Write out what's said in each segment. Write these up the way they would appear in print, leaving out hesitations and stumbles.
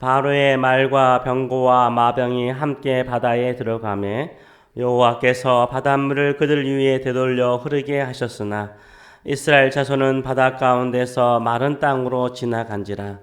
바로의 말과 병거와 마병이 함께 바다에 들어가매 여호와께서 바닷물을 그들 위에 되돌려 흐르게 하셨으나 이스라엘 자손은 바다 가운데서 마른 땅으로 지나간지라.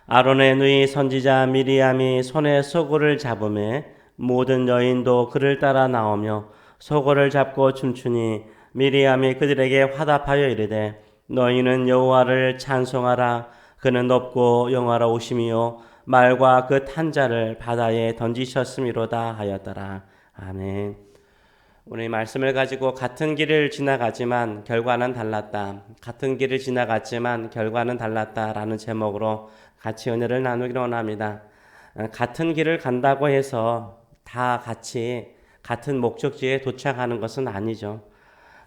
아론의 누이 선지자 미리암이 손에 소고를 잡음에 모든 여인도 그를 따라 나오며 소고를 잡고 춤추니 미리암이 그들에게 화답하여 이르되 너희는 여호와를 찬송하라. 그는 높고 영화로우시며 말과 그 탄자를 바다에 던지셨음이로다 하였더라. 아멘. 오늘 말씀을 가지고 같은 길을 지나가지만 결과는 달랐다. 같은 길을 지나갔지만 결과는 달랐다라는 제목으로 같이 은혜를 나누기를 원합니다. 같은 길을 간다고 해서 다 같이 같은 목적지에 도착하는 것은 아니죠.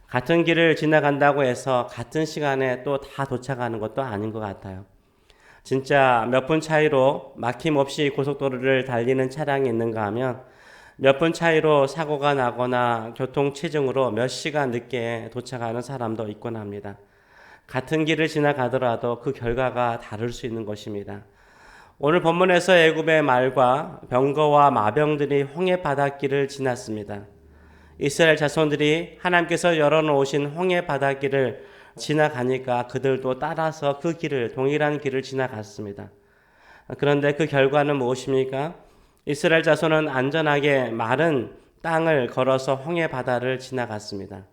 같은 길을 지나간다고 해서 같은 시간에 또 다 도착하는 것도 아닌 것 같아요. 진짜 몇 분 차이로 막힘없이 고속도로를 달리는 차량이 있는가 하면 몇 분 차이로 사고가 나거나 교통체증으로 몇 시간 늦게 도착하는 사람도 있곤 합니다. 같은 길을 지나가더라도 그 결과가 다를 수 있는 것입니다. 오늘 본문에서 애굽의 말과 병거와 마병들이 홍해 바닷길을 지났습니다. 이스라엘 자손들이 하나님께서 열어놓으신 홍해 바닷길을 지나가니까 그들도 따라서 그 길을, 동일한 길을 지나갔습니다. 그런데 그 결과는 무엇입니까? 이스라엘 자손은 안전하게 마른 땅을 걸어서 홍해 바다를 지나갔습니다.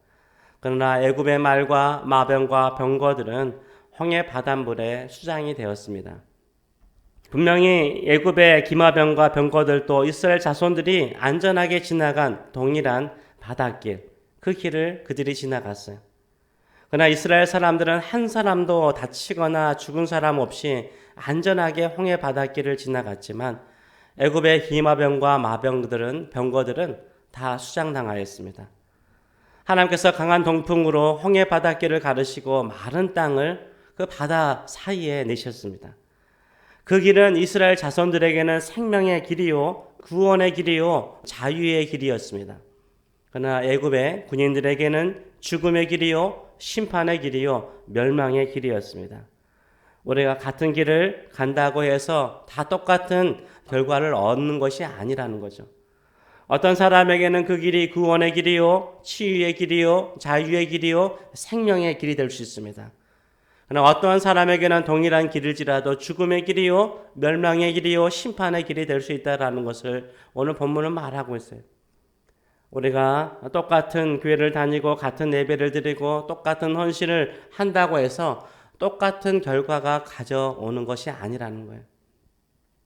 그러나 애굽의 말과 마병과 병거들은 홍해 바닷물에 수장이 되었습니다. 분명히 애굽의 기마병과 병거들도 이스라엘 자손들이 안전하게 지나간 동일한 바닷길, 그 길을 그들이 지나갔어요. 그러나 이스라엘 사람들은 한 사람도 다치거나 죽은 사람 없이 안전하게 홍해 바닷길을 지나갔지만 애굽의 기마병과 병거들은 다 수장당하였습니다. 하나님께서 강한 동풍으로 홍해 바닷길을 가르시고 마른 땅을 그 바다 사이에 내셨습니다. 그 길은 이스라엘 자손들에게는 생명의 길이요, 구원의 길이요, 자유의 길이었습니다. 그러나 애굽의 군인들에게는 죽음의 길이요, 심판의 길이요, 멸망의 길이었습니다. 우리가 같은 길을 간다고 해서 다 똑같은 결과를 얻는 것이 아니라는 거죠. 어떤 사람에게는 그 길이 구원의 길이요, 치유의 길이요, 자유의 길이요, 생명의 길이 될 수 있습니다. 그러나 어떠한 사람에게는 동일한 길일지라도 죽음의 길이요, 멸망의 길이요, 심판의 길이 될 수 있다는 것을 오늘 본문은 말하고 있어요. 우리가 똑같은 교회를 다니고 같은 예배를 드리고 똑같은 헌신을 한다고 해서 똑같은 결과가 가져오는 것이 아니라는 거예요.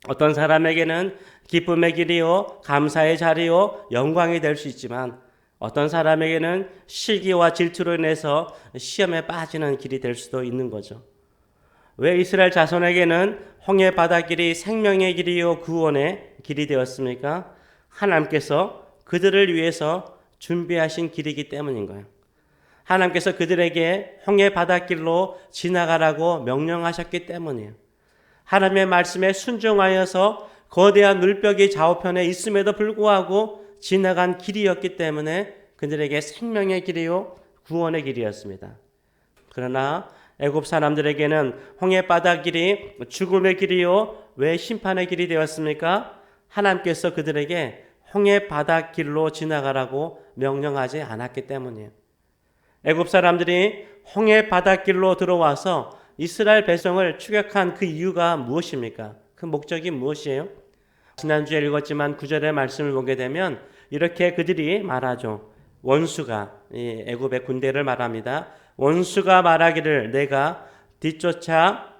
어떤 사람에게는 기쁨의 길이요, 감사의 자리요, 영광이 될 수 있지만 어떤 사람에게는 시기와 질투로 인해서 시험에 빠지는 길이 될 수도 있는 거죠. 왜 이스라엘 자손에게는 홍해 바닷길이 생명의 길이요, 구원의 길이 되었습니까? 하나님께서 그들을 위해서 준비하신 길이기 때문인 거예요. 하나님께서 그들에게 홍해 바닷길로 지나가라고 명령하셨기 때문이에요. 하나님의 말씀에 순종하여서 거대한 물벽이 좌우편에 있음에도 불구하고 지나간 길이었기 때문에 그들에게 생명의 길이요, 구원의 길이었습니다. 그러나 애굽 사람들에게는 홍해 바닷길이 죽음의 길이요, 왜 심판의 길이 되었습니까? 하나님께서 그들에게 홍해 바닷길로 지나가라고 명령하지 않았기 때문이에요. 애굽 사람들이 홍해 바닷길로 들어와서 이스라엘 백성을 추격한 그 이유가 무엇입니까? 그 목적이 무엇이에요? 지난주에 읽었지만 9절의 말씀을 보게 되면 이렇게 그들이 말하죠. 원수가, 애굽의 군대를 말합니다. 원수가 말하기를 내가 뒤쫓아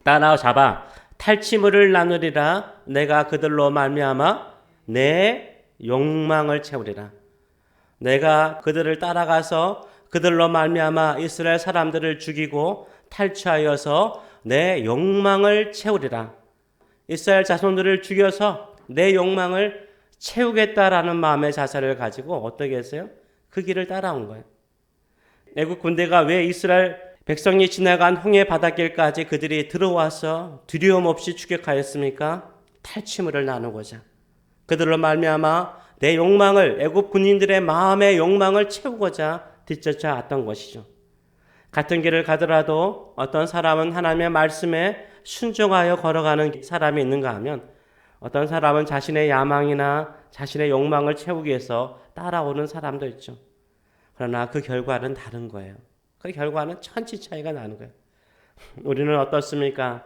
따라잡아 탈취물을 나누리라. 내가 그들로 말미암아 내 욕망을 채우리라. 내가 그들을 따라가서 그들로 말미암아 이스라엘 사람들을 죽이고 탈취하여서 내 욕망을 채우리라. 이스라엘 자손들을 죽여서 내 욕망을 채우겠다라는 마음의 자세를 가지고 어떻게 했어요? 그 길을 따라온 거예요. 애국 군대가 왜 이스라엘 백성이 지나간 홍해 바닷길까지 그들이 들어와서 두려움 없이 추격하였습니까? 탈취물을 나누고자. 그들로 말미암아 내 욕망을, 애국 군인들의 마음의 욕망을 채우고자 뒤쫓아왔던 것이죠. 같은 길을 가더라도 어떤 사람은 하나님의 말씀에 순종하여 걸어가는 사람이 있는가 하면 어떤 사람은 자신의 야망이나 자신의 욕망을 채우기 위해서 따라오는 사람도 있죠. 그러나 그 결과는 다른 거예요. 그 결과는 천지 차이가 나는 거예요. 우리는 어떻습니까?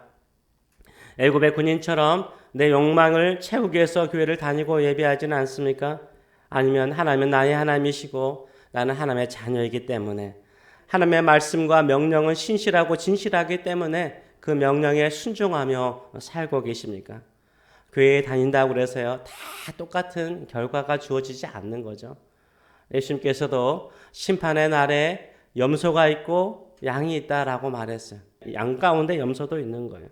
애굽의 군인처럼 내 욕망을 채우기 위해서 교회를 다니고 예배하지는 않습니까? 아니면 하나님은 나의 하나님이시고 나는 하나님의 자녀이기 때문에 하나님의 말씀과 명령은 신실하고 진실하기 때문에 그 명령에 순종하며 살고 계십니까? 교회에 다닌다고 그래서요, 다 똑같은 결과가 주어지지 않는 거죠. 예수님께서도 심판의 날에 염소가 있고 양이 있다라고 말했어요. 양 가운데 염소도 있는 거예요.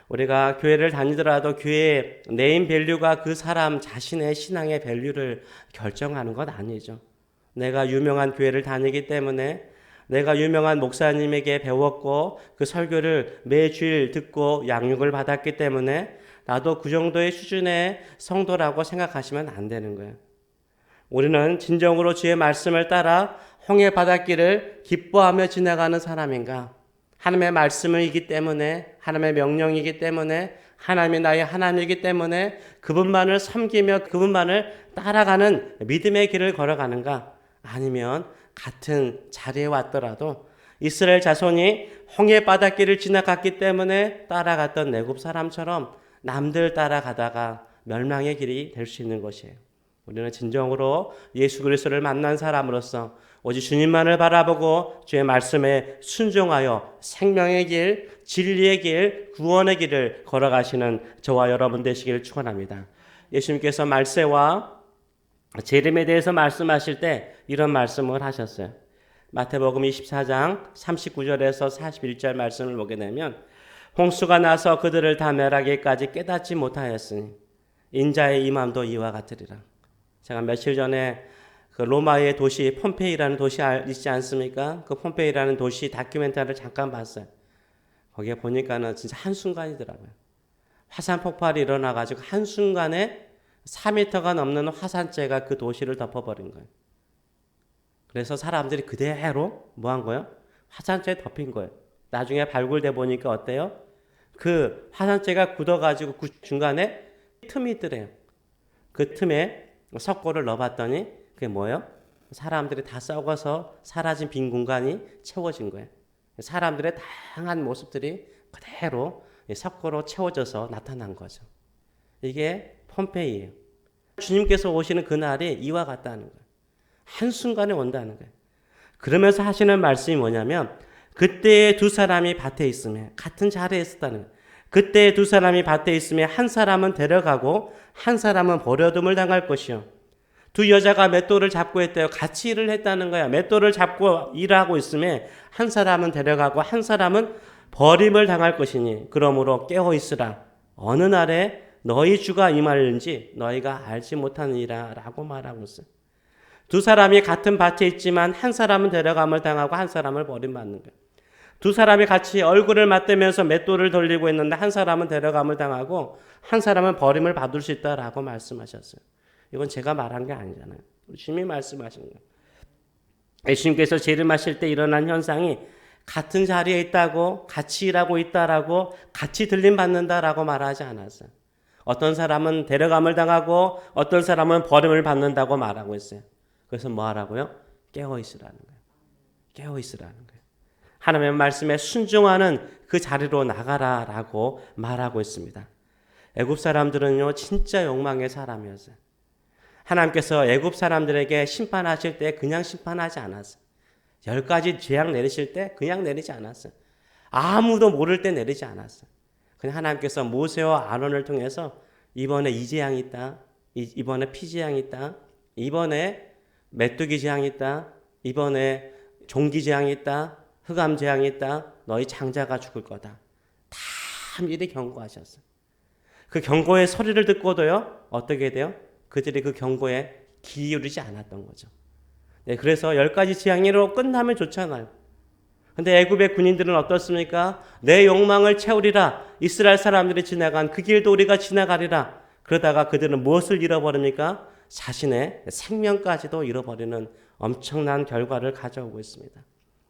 우리가 교회를 다니더라도 교회의 네임 밸류가 그 사람 자신의 신앙의 밸류를 결정하는 것 아니죠. 내가 유명한 교회를 다니기 때문에 내가 유명한 목사님에게 배웠고 그 설교를 매주일 듣고 양육을 받았기 때문에 나도 그 정도의 수준의 성도라고 생각하시면 안 되는 거예요. 우리는 진정으로 주의 말씀을 따라 홍해 바닷길을 기뻐하며 지나가는 사람인가? 하나님의 말씀이기 때문에, 하나님의 명령이기 때문에, 하나님이 나의 하나님이기 때문에 그분만을 섬기며 그분만을 따라가는 믿음의 길을 걸어가는가? 아니면 같은 자리에 왔더라도 이스라엘 자손이 홍해 바닷길을 지나갔기 때문에 따라갔던 애굽 사람처럼 남들 따라가다가 멸망의 길이 될 수 있는 것이에요. 우리는 진정으로 예수 그리스도를 만난 사람으로서 오직 주님만을 바라보고 주의 말씀에 순종하여 생명의 길, 진리의 길, 구원의 길을 걸어가시는 저와 여러분 되시길 축원합니다. 예수님께서 말세와 재림에 대해서 말씀하실 때 이런 말씀을 하셨어요. 마태복음 24장 39절에서 41절 말씀을 보게 되면 홍수가 나서 그들을 다 멸하기까지 깨닫지 못하였으니 인자의 임함도 이와 같으리라. 제가 며칠 전에 그 로마의 도시 폼페이라는 도시 있지 않습니까? 그 폼페이라는 도시 다큐멘터리를 잠깐 봤어요. 거기에 보니까는 진짜 한순간이더라고요. 화산 폭발이 일어나가지고 한순간에 4m가 넘는 화산재가 그 도시를 덮어버린 거예요. 그래서 사람들이 그대로 뭐 한 거예요? 화산재에 덮인 거예요. 나중에 발굴돼 보니까 어때요? 그 화산재가 굳어가지고 그 중간에 틈이 있더래요. 그 틈에 석고를 넣어봤더니 그게 뭐예요? 사람들이 다 썩어서 사라진 빈 공간이 채워진 거예요. 사람들의 다양한 모습들이 그대로 석고로 채워져서 나타난 거죠. 이게 폼페이예요. 주님께서 오시는 그날이 이와 같다는 거예요. 한순간에 온다는 거예요. 그러면서 하시는 말씀이 뭐냐면 그때 두 사람이 밭에 있으며 같은 자리에 있었다는 거예요. 그때 두 사람이 밭에 있으며 한 사람은 데려가고 한 사람은 버려둠을 당할 것이요. 두 여자가 맷돌을 잡고 했대요. 같이 일을 했다는 거야. 맷돌을 잡고 일하고 있으며 한 사람은 데려가고 한 사람은 버림을 당할 것이니 그러므로 깨어 있으라. 어느 날에 너희 주가 임하는지 너희가 알지 못하느니라 라고 말하고 있어요. 두 사람이 같은 밭에 있지만 한 사람은 데려감을 당하고 한 사람을 버림받는 거예요. 두 사람이 같이 얼굴을 맞대면서 맷돌을 돌리고 있는데 한 사람은 데려감을 당하고 한 사람은 버림을 받을 수 있다라고 말씀하셨어요. 이건 제가 말한 게 아니잖아요. 주님이 말씀하신 거예요. 예수님께서 재림하실 때 일어난 현상이 같은 자리에 있다고 같이 일하고 있다라고 같이 들림받는다라고 말하지 않았어요. 어떤 사람은 데려감을 당하고 어떤 사람은 버림을 받는다고 말하고 있어요. 그래서 뭐 하라고요? 깨어 있으라는 거예요. 깨어 있으라는 거예요. 하나님의 말씀에 순종하는 그 자리로 나가라라고 말하고 있습니다. 애굽 사람들은요 진짜 욕망의 사람이었어요. 하나님께서 애굽 사람들에게 심판하실 때 그냥 심판하지 않았어요. 10가지 재앙 내리실 때 그냥 내리지 않았어요. 아무도 모를 때 내리지 않았어요. 그냥 하나님께서 모세와 아론을 통해서 이번에 이 재앙이 있다. 이번에 피 재앙이 있다. 이번에 메뚜기 재앙이 있다. 이번에 종기 재앙이 있다. 흑암 재앙이 있다. 너희 장자가 죽을 거다. 다 미리 경고하셨어요. 그 경고의 소리를 듣고도요. 어떻게 돼요? 그들이 그 경고에 귀 기울이지 않았던 거죠. 네, 그래서 10가지 재앙으로 끝나면 좋잖아요. 근데 애굽의 군인들은 어떻습니까? 내 욕망을 채우리라. 이스라엘 사람들이 지나간 그 길도 우리가 지나가리라. 그러다가 그들은 무엇을 잃어버립니까? 자신의 생명까지도 잃어버리는 엄청난 결과를 가져오고 있습니다.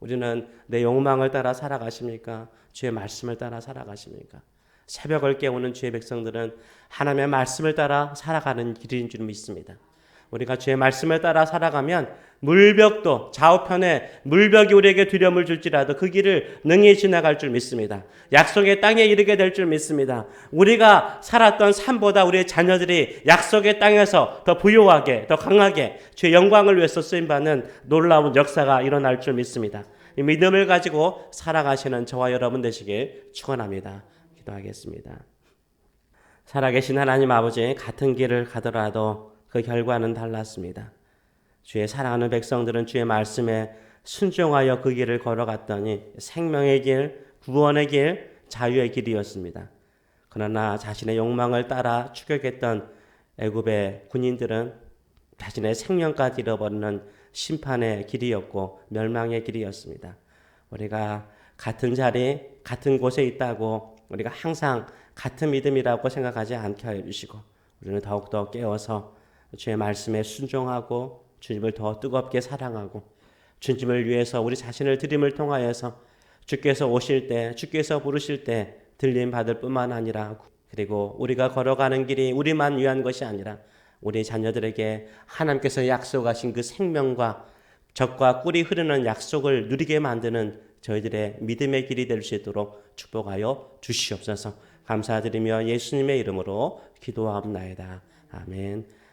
우리는 내 욕망을 따라 살아가십니까? 주의 말씀을 따라 살아가십니까? 새벽을 깨우는 주의 백성들은 하나님의 말씀을 따라 살아가는 길인 줄 믿습니다. 우리가 주의 말씀을 따라 살아가면 물벽도 좌우편에 물벽이 우리에게 두려움을 줄지라도 그 길을 능히 지나갈 줄 믿습니다. 약속의 땅에 이르게 될 줄 믿습니다. 우리가 살았던 삶보다 우리의 자녀들이 약속의 땅에서 더 부유하게 더 강하게 주의 영광을 위해서 쓰임받는 놀라운 역사가 일어날 줄 믿습니다. 이 믿음을 가지고 살아가시는 저와 여러분 되시길 축원합니다. 기도하겠습니다. 살아계신 하나님 아버지, 같은 길을 가더라도 그 결과는 달랐습니다. 주의 사랑하는 백성들은 주의 말씀에 순종하여 그 길을 걸어갔더니 생명의 길, 구원의 길, 자유의 길이었습니다. 그러나 자신의 욕망을 따라 추격했던 애굽의 군인들은 자신의 생명까지 잃어버리는 심판의 길이었고 멸망의 길이었습니다. 우리가 같은 자리, 같은 곳에 있다고 우리가 항상 같은 믿음이라고 생각하지 않게 해주시고 우리는 더욱더 깨어서 주의 말씀에 순종하고 주님을 더 뜨겁게 사랑하고 주님을 위해서 우리 자신을 드림을 통하여서 주께서 오실 때, 주께서 부르실 때 들림 받을 뿐만 아니라 그리고 우리가 걸어가는 길이 우리만 위한 것이 아니라 우리 자녀들에게 하나님께서 약속하신 그 생명과 젖과 꿀이 흐르는 약속을 누리게 만드는 저희들의 믿음의 길이 될 수 있도록 축복하여 주시옵소서. 감사드리며 예수님의 이름으로 기도하옵나이다. 아멘.